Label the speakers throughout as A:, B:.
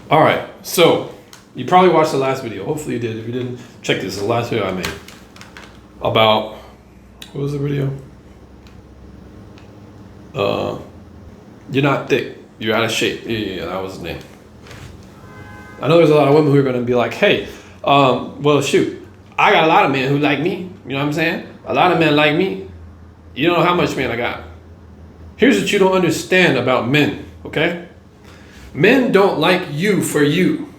A: All right, so you probably watched the last video. Hopefully you did. If you didn't, check this. It's the last video I made about, what was the video? You're not thick. You're out of shape. Yeah, that was the name. I know there's a lot of women who are going to be like, hey, well, shoot, I got a lot of men who like me. You know what I'm saying? A lot of men like me. You don't know how much man I got. Here's what you don't understand about men, okay? Men don't like you for you.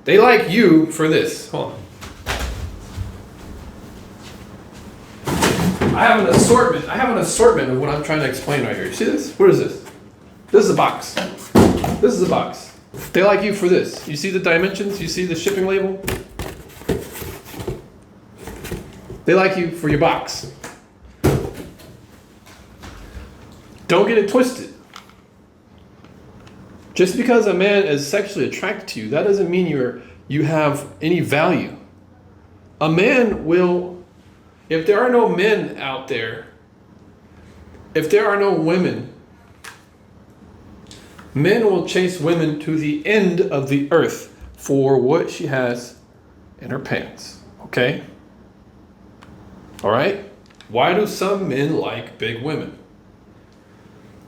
A: They like you for this. Hold on. I have an assortment of what I'm trying to explain right here. You see this? What is this? This is a box. This is a box. They like you for this. You see the dimensions? You see the shipping label? They like you for your box. Don't get it twisted. Just because a man is sexually attracted to you, that doesn't mean you have any value. A man will, if there are no men out there, if there are no women, men will chase women to the end of the earth for what she has in her pants. Okay? All right? Why do some men like big women?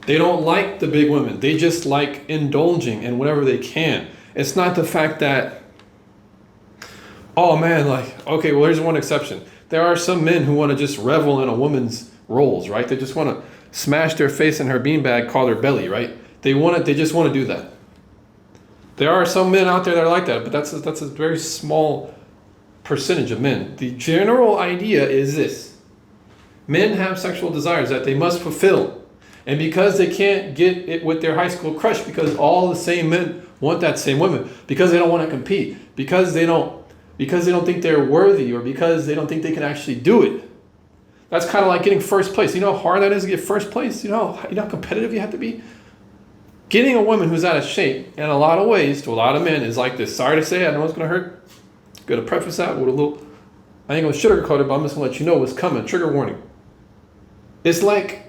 A: They don't like the big women. They just like indulging in whatever they can. It's not the fact that, oh man, like, okay, well, here's one exception. There are some men who want to just revel in a woman's roles, right? They just want to smash their face in her beanbag, call her belly, right? They just want to do that. There are some men out there that are like that, but that's a very small percentage of men. The general idea is this. Men have sexual desires that they must fulfill. And because they can't get it with their high school crush, because all the same men want that same woman, because they don't want to compete, because they don't think they're worthy, or because they don't think they can actually do it. That's kind of like getting first place. You know how hard that is to get first place? You know how competitive you have to be? Getting a woman who's out of shape, in a lot of ways, to a lot of men, is like this. Sorry to say, I know it's going to hurt. Going to preface that with a little, I ain't going to sugarcoat it, but I'm just going to let you know what's coming. Trigger warning. It's like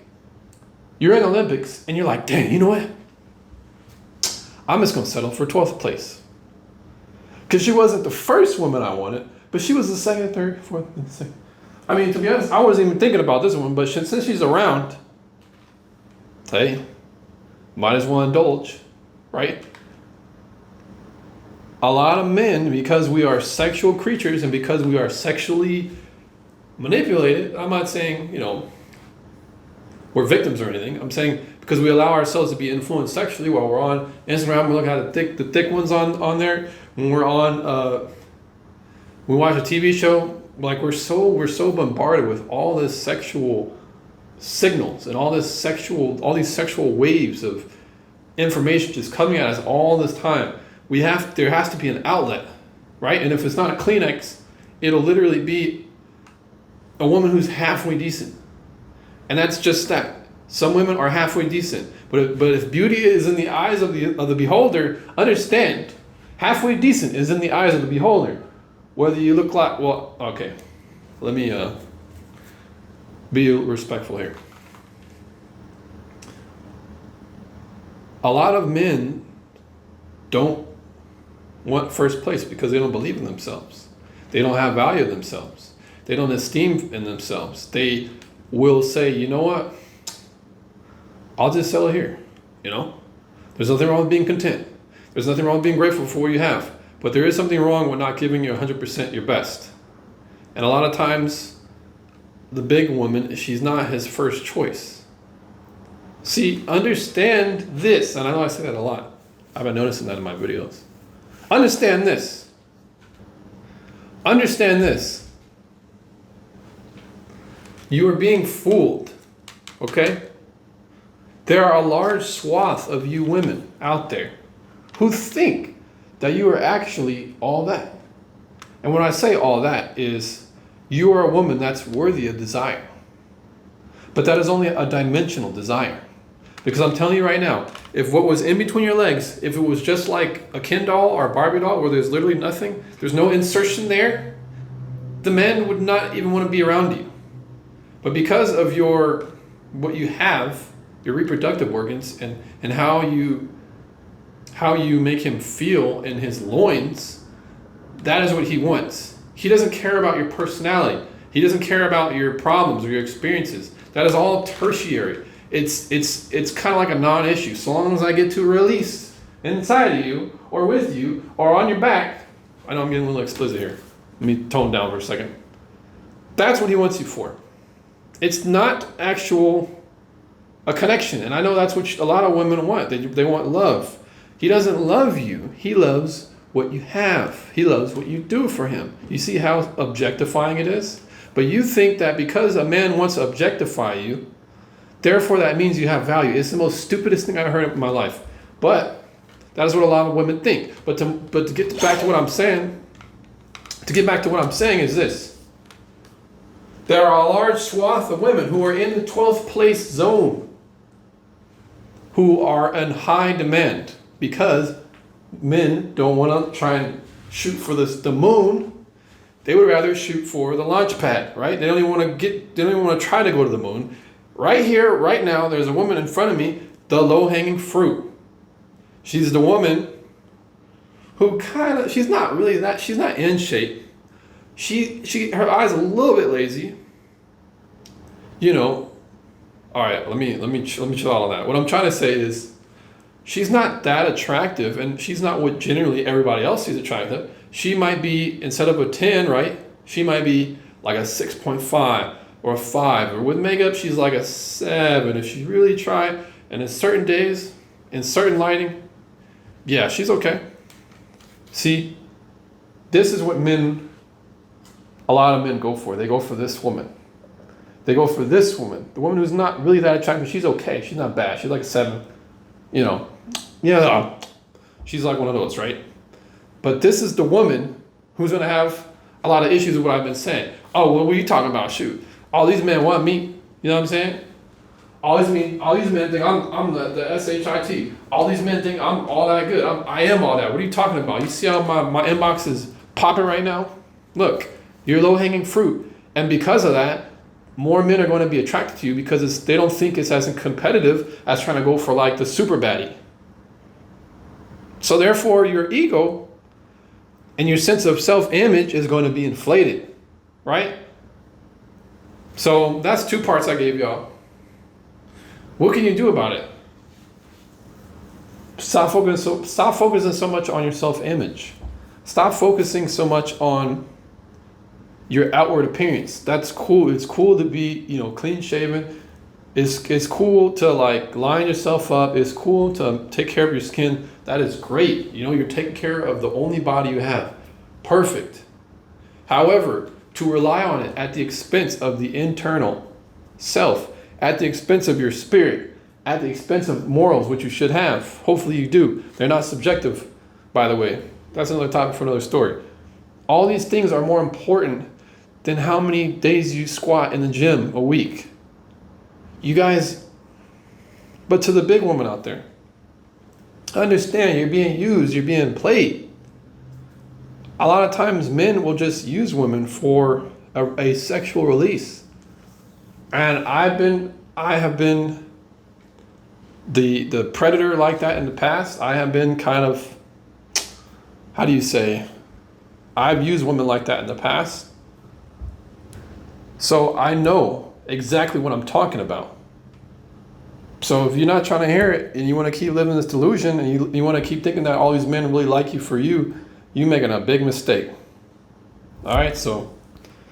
A: you're in the Olympics, and you're like, dang, you know what? I'm just going to settle for 12th place. Because she wasn't the first woman I wanted, but she was the second, third, fourth, and second. I mean, to be honest, I wasn't even thinking about this one, but since she's around, hey, might as well indulge, right? A lot of men, because we are sexual creatures and because we are sexually manipulated, I'm not saying, we're victims or anything. I'm saying because we allow ourselves to be influenced sexually while we're on Instagram, we look at the thick ones on there. When we're on, we watch a TV show, like we're so bombarded with all this sexual signals and all these sexual waves of information just coming at us all this time. There has to be an outlet, right? And if it's not a Kleenex, it'll literally be a woman who's halfway decent. And that's just that. Some women are halfway decent. But if beauty is in the eyes of the beholder, understand, halfway decent is in the eyes of the beholder. Whether you look like, well, okay, let me be respectful here. A lot of men don't want first place because they don't believe in themselves. They don't have value in themselves. They don't esteem in themselves. They will say, you know what? I'll just settle here. There's nothing wrong with being content. There's nothing wrong with being grateful for what you have. But there is something wrong with not giving you 100% your best. And a lot of times, the big woman, she's not his first choice. See, understand this, and I know I say that a lot. I've been noticing that in my videos. Understand this. Understand this. You are being fooled, okay? There are a large swath of you women out there who think that you are actually all that. And when I say all that is, you are a woman that's worthy of desire. But that is only a dimensional desire. Because I'm telling you right now, if what was in between your legs, if it was just like a Ken doll or a Barbie doll where there's literally nothing, there's no insertion there, the man would not even want to be around you. But because of what you have, your reproductive organs, and how how you make him feel in his loins, that is what he wants. He doesn't care about your personality. He doesn't care about your problems or your experiences. That is all tertiary. It's kind of like a non-issue. So long as I get to release inside of you or with you or on your back. I know I'm getting a little explicit here. Let me tone down for a second. That's what he wants you for. It's not a connection. And I know that's what a lot of women want. They want love. He doesn't love you. He loves what you have. He loves what you do for him. You see how objectifying it is? But you think that because a man wants to objectify you, therefore that means you have value. It's the most stupidest thing I've heard in my life. But that is what a lot of women think. But to get back to what I'm saying, is this. There are a large swath of women who are in the 12th place zone who are in high demand because men don't want to try and shoot for the moon. They would rather shoot for the launch pad, right? They don't even want to try to go to the moon. Right here, right now, there's a woman in front of me, the low-hanging fruit. She's the woman who she's not in shape. Her eyes a little bit lazy. All right, let me chill out on that. What I'm trying to say is she's not that attractive, and she's not what generally everybody else sees attractive. She might be, instead of a 10, right? She might be like a 6.5 or a 5. Or with makeup, she's like a 7 if she really tried. And in certain days, in certain lighting, yeah, she's okay. See, this is what a lot of men go for. They go for this woman. They go for this woman. The woman who's not really that attractive. She's okay. She's not bad. She's like a 7. She's like one of those, right? But this is the woman who's going to have a lot of issues with what I've been saying. Oh, what were you talking about? Shoot. All these men want me. You know what I'm saying? All these men think I'm the SHIT. All these men think I'm all that good. I am all that. What are you talking about? You see how my inbox is popping right now? Look, you're low-hanging fruit. And because of that, more men are going to be attracted to you because they don't think it's as competitive as trying to go for like the super baddie. So therefore, your ego and your sense of self-image is going to be inflated, right? So that's 2 parts I gave y'all. What can you do about it? Stop focusing so much on your self-image. Stop focusing so much on your outward appearance. That's cool. It's cool to be, clean shaven. It's cool to like line yourself up. It's cool to take care of your skin. That is great. You're taking care of the only body you have. Perfect. However, to rely on it at the expense of the internal self, at the expense of your spirit, at the expense of morals, which you should have. Hopefully you do. They're not subjective, by the way. That's another topic for another story. All these things are more important than how many days you squat in the gym a week. You guys, but to the big woman out there, understand you're being used, you're being played. A lot of times men will just use women for a sexual release. And I have been the predator like that in the past. I have been kind of, how do you say, I've used women like that in the past. So I know exactly what I'm talking about. So if you're not trying to hear it and you want to keep living this delusion and you want to keep thinking that all these men really like you for you, you're making a big mistake. All right, so